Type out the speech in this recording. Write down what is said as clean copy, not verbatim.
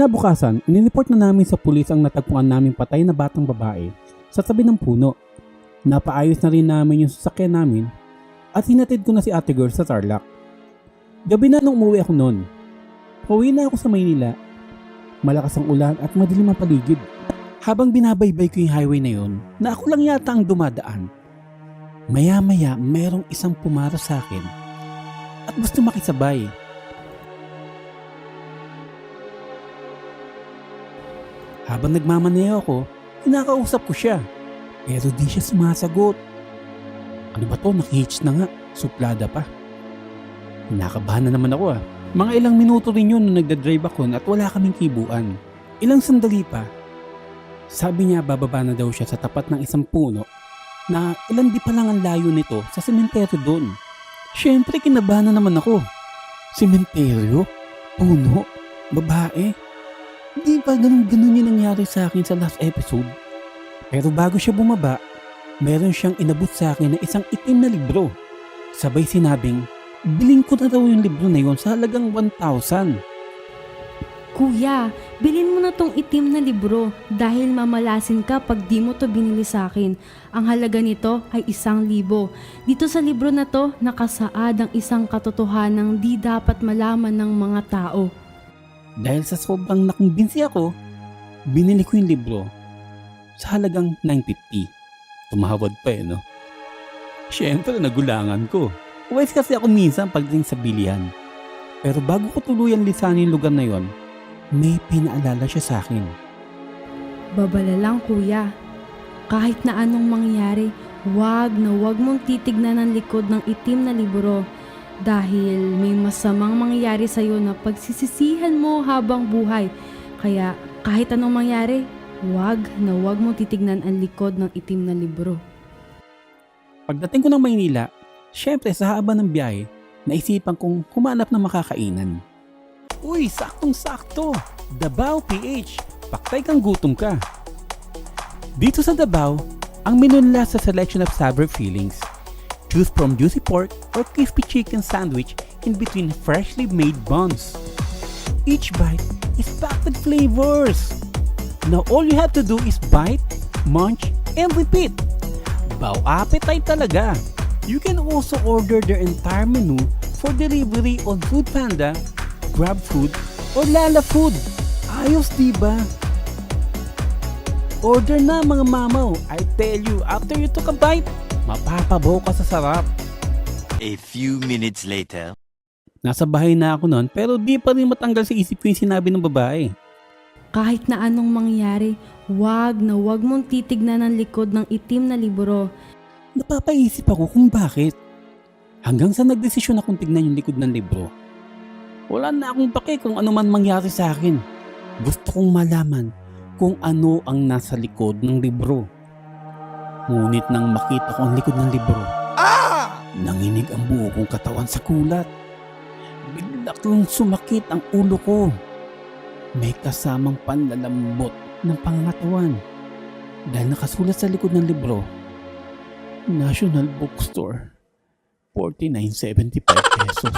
Kinabukasan, inireport na namin sa pulis ang natagpuan naming patay na batang babae sa tabi ng puno. Napaayos na rin namin yung sasakyan namin at hinatid ko na si ate girl sa Tarlac. Gabi na nung umuwi ako noon. Pauwi na ako sa Maynila. Malakas ang ulan at madilim ang paligid. Habang binabaybay ko yung highway na yon, na ako lang yata ang dumadaan. Maya-maya merong isang pumara sa akin at gusto makisabay. Habang nagmamaneho ako, kinakausap ko siya. Pero di siya sumasagot. Ano ba to? Naki-hitch na nga. Suplada pa. Kinakabahan na naman ako . Mga ilang minuto rin yun nung nagdadrive ako at wala kaming kibuan. Ilang sandali pa, sabi niya bababa na daw siya sa tapat ng isang puno na ilan di pa lang ang layo nito sa sementeryo doon. Siyempre kinabahan na naman ako. Sementeryo? Puno? Babae? Di ba ganun yung nangyari sa akin sa last episode? Pero bago siya bumaba, meron siyang inabot sa akin na isang itim na libro. Sabay sinabing, biling ko na raw yung libro na yon sa halagang 1,000. Kuya, bilhin mo na tong itim na libro dahil mamalasin ka pag di mo to binili sa akin. Ang halaga nito ay 1,000. Dito sa libro na to, nakasaad ang isang katotohanang di dapat malaman ng mga tao. Dahil sa sobrang nakumbinsi ako, binili ko yung libro sa halagang 950. Tumawad pa no? Siyempre nagulangan ko. Wise kasi ako minsan pagdating sa bilihan. Pero bago ko tuluyan lisanin yung lugar na yon, may pinaalala siya sa akin. Babala lang kuya. Kahit na anong mangyari, wag mong titignan ang likod ng itim na libro. Dahil may masamang mangyayari sa iyo na pagsisisihan mo habang buhay. Kaya kahit anong mangyari, wag mong titignan ang likod ng itim na libro. Pagdating ko ng Maynila, syempre sa haba ng biyahe, naisipan kong humanap ng makakainan. Uy, saktong-sakto! Davao PH, paktay kang gutom ka. Dito sa Davao, ang menu nila sa selection of savory fillings. Choose from juicy pork or crispy chicken sandwich in between freshly made buns. Each bite is packed with flavors. Now all you have to do is bite, munch, and repeat. Bao appetite talaga. You can also order their entire menu for delivery on Foodpanda, GrabFood, or Lala Food. Ayos diba? Order na mga mamaw. I tell you, after you took a bite, mapapabaw ka sa sarap. A few minutes later. Nasa bahay na ako noon pero di pa rin matanggal sa isip ko yung sinabi ng babae. Kahit na anong mangyari, wag mong titignan ang likod ng itim na libro. Napapaisip ako kung bakit. Hanggang sa nagdesisyon akong tignan yung likod ng libro. Wala na akong pake kung ano man mangyari sa akin. Gusto kong malaman kung ano ang nasa likod ng libro. Ngunit nang makita ko ang likod ng libro, nanginig ang buo kong katawan sa kulat. Bigla kong sumakit ang ulo ko. May kasamang panlalambot ng pangangatawan. Dahil nakasulat sa likod ng libro, National Bookstore, 49.75 pesos.